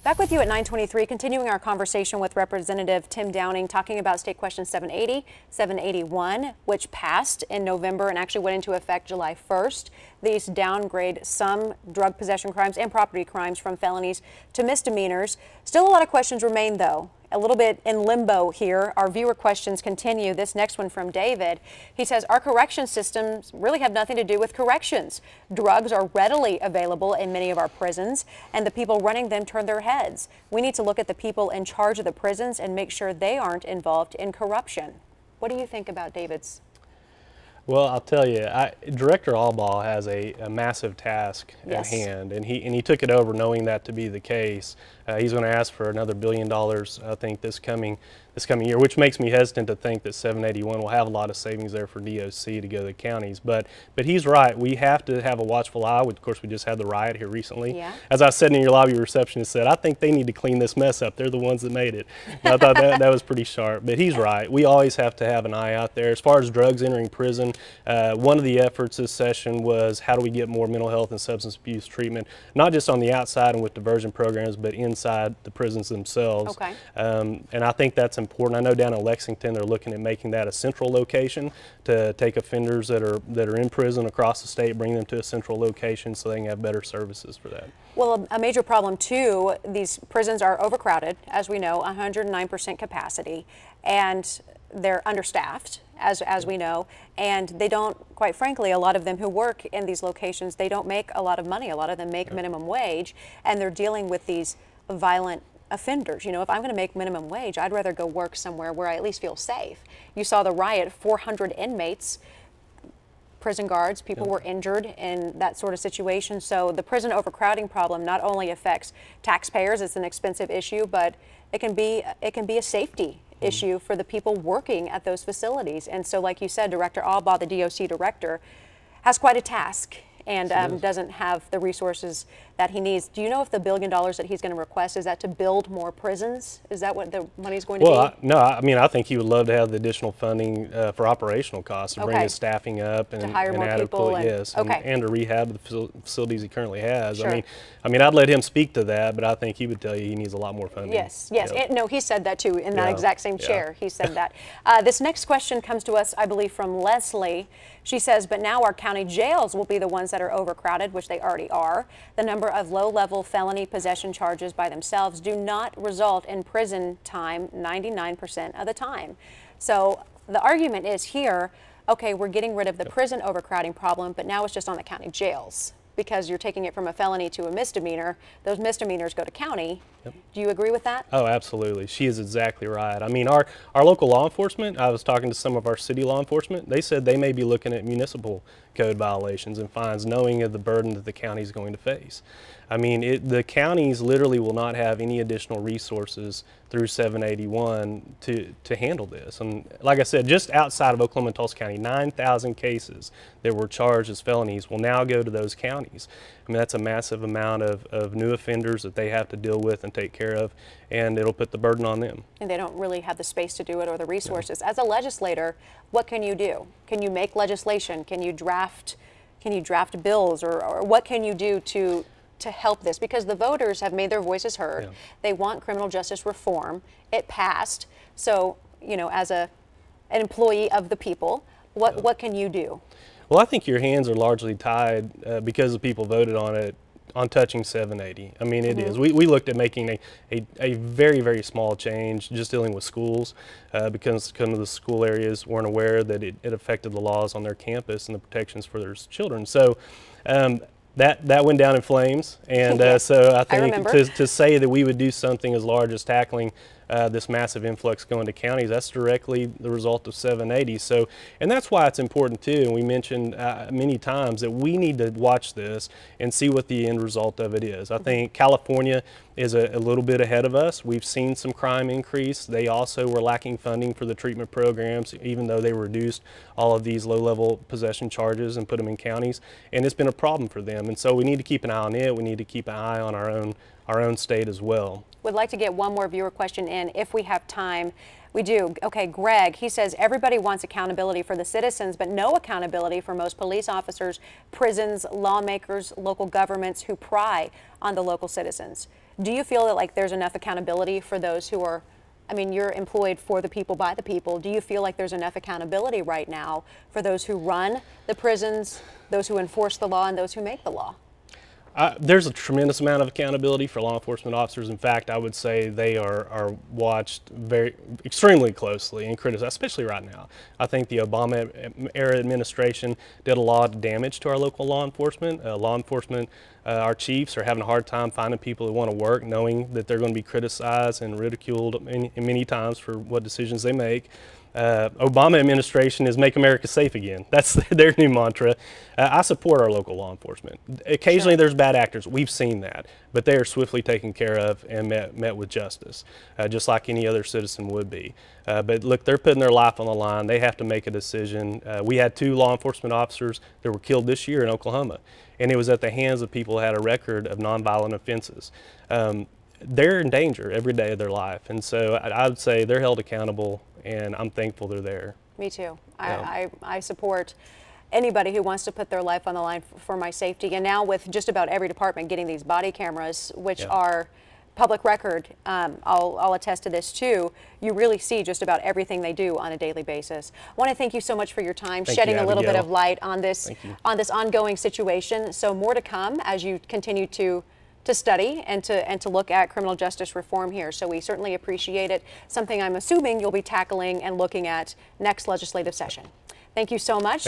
Back with you at 9:23, continuing our conversation with Representative Tim Downing, talking about State Question 780, 781, which passed in November and actually went into effect July 1st. These downgrade some drug possession crimes and property crimes from felonies to misdemeanors. Still a lot of questions remain, though. A little bit in limbo here. Our viewer questions continue. This next one from David. He says, our correction systems really have nothing to do with corrections. Drugs are readily available in many of our prisons, and the people running them turn their heads. We need to look at the people in charge of the prisons and make sure they aren't involved in corruption. What do you think about David's? Well, I'll tell you, Director Albaugh has a massive task at hand, and he took it over knowing that to be the case. He's going to ask for another $1 billion, I think, this coming year, which makes me hesitant to think that 781 will have a lot of savings there for DOC to go to the counties. But he's right. We have to have a watchful eye. Of course, we just had the riot here recently. Yeah. As I said in your lobby, receptionist said, I think they need to clean this mess up. They're the ones that made it. And I thought that was pretty sharp. But he's right. We always have to have an eye out there. As far as drugs entering prison, one of the efforts this session was how do we get more mental health and substance abuse treatment, not just on the outside and with diversion programs, but inside the prisons themselves. Okay. And I think that's important. I know down in Lexington they're looking at making that a central location to take offenders that are in prison across the state, bring them to a central location so they can have better services for that. Well, a major problem too, these prisons are overcrowded, as we know, 109% capacity, and they're understaffed, as we know, and they don't, quite frankly, a lot of them who work in these locations, they don't make a lot of money. A lot of them make minimum wage, and they're dealing with these violent offenders. You know, if I'm going to make minimum wage, I'd rather go work somewhere where I at least feel safe. You saw the riot, 400 inmates, prison guards, people were injured in that sort of situation. So the prison overcrowding problem not only affects taxpayers, it's an expensive issue, but it can be a safety issue for the people working at those facilities. And so, like you said, Director Albaugh, the DOC director, has quite a task and doesn't have the resources that he needs. Do you know if the $1 billion that he's going to request, is that to build more prisons? Is that what the money's going to be? No, I mean, I think he would love to have the additional funding for operational costs to bring his staffing up and to hire more people and to rehab the facilities he currently has. Sure. I mean, I'd let him speak to that, but I think he would tell you he needs a lot more funding. Yes. No, he said that too in that exact same chair. He said that. This next question comes to us, I believe, from Leslie. She says, but now our county jails will be the ones that are overcrowded, which they already are. The number of low-level felony possession charges by themselves do not result in prison time 99% of the time. So the argument is here, okay, we're getting rid of the prison overcrowding problem, but now it's just on the county jails because you're taking it from a felony to a misdemeanor. Those misdemeanors go to county. Do you agree with that? Oh, absolutely. She is exactly right. I mean, our local law enforcement, I was talking to some of our city law enforcement, they said they may be looking at municipal code violations and fines knowing of the burden that the county is going to face. I mean, the counties literally will not have any additional resources through 781 to handle this. And like I said, just outside of Oklahoma and Tulsa County, 9,000 cases that were charged as felonies will now go to those counties. I mean, that's a massive amount of new offenders that they have to deal with and take care of, and it'll put the burden on them. And they don't really have the space to do it or the resources. As a legislator, what can you do? Can you make legislation? Can you draft bills, or what can you do to help this? Because the voters have made their voices heard. They want criminal justice reform. It passed. So, you know, as an employee of the people, what can you do? Well, I think your hands are largely tied because the people voted on it, on touching 780. I mean, it is. We looked at making a very, very small change, just dealing with schools, because the school areas weren't aware that it affected the laws on their campus and the protections for their children. So that went down in flames, and so I think to say that we would do something as large as tackling this massive influx going to counties, that's directly the result of 780. So, and that's why it's important too, and we mentioned many times that we need to watch this and see what the end result of it is. I think California is a little bit ahead of us. We've seen some crime increase. They also were lacking funding for the treatment programs, even though they reduced all of these low-level possession charges and put them in counties, and it's been a problem for them. And so we need to keep an eye on it. We need to keep an eye on our own state as well. Would like to get one more viewer question in if we have time. We do. Okay, Greg, he says everybody wants accountability for the citizens, but no accountability for most police officers, prisons, lawmakers, local governments who pry on the local citizens. Do you feel that like there's enough accountability for those who are, I mean, you're employed for the people, by the people. Do you feel like there's enough accountability right now for those who run the prisons, those who enforce the law, and those who make the law? There's a tremendous amount of accountability for law enforcement officers. In fact, I would say they are watched extremely closely and criticized, especially right now. I think the Obama era administration did a lot of damage to our local law enforcement. Our chiefs are having a hard time finding people who want to work, knowing that they're going to be criticized and ridiculed many times for what decisions they make. Obama administration is make America safe again. That's their new mantra. I support our local law enforcement. Occasionally there's bad actors. We've seen that, but they are swiftly taken care of and met with justice, just like any other citizen would be. But look, they're putting their life on the line. They have to make a decision. We had 2 law enforcement officers that were killed this year in Oklahoma, and it was at the hands of people who had a record of nonviolent offenses. They're in danger every day of their life, and so I would say they're held accountable, and I'm thankful they're there. Me too. Yeah. I support anybody who wants to put their life on the line for my safety. And now with just about every department getting these body cameras, which are public record, I'll attest to this too, you really see just about everything they do on a daily basis. I want to thank you so much for your time, shedding a little bit of light on this ongoing situation. So more to come as you continue to study and to look at criminal justice reform here. So we certainly appreciate it. Something I'm assuming you'll be tackling and looking at next legislative session. Thank you so much.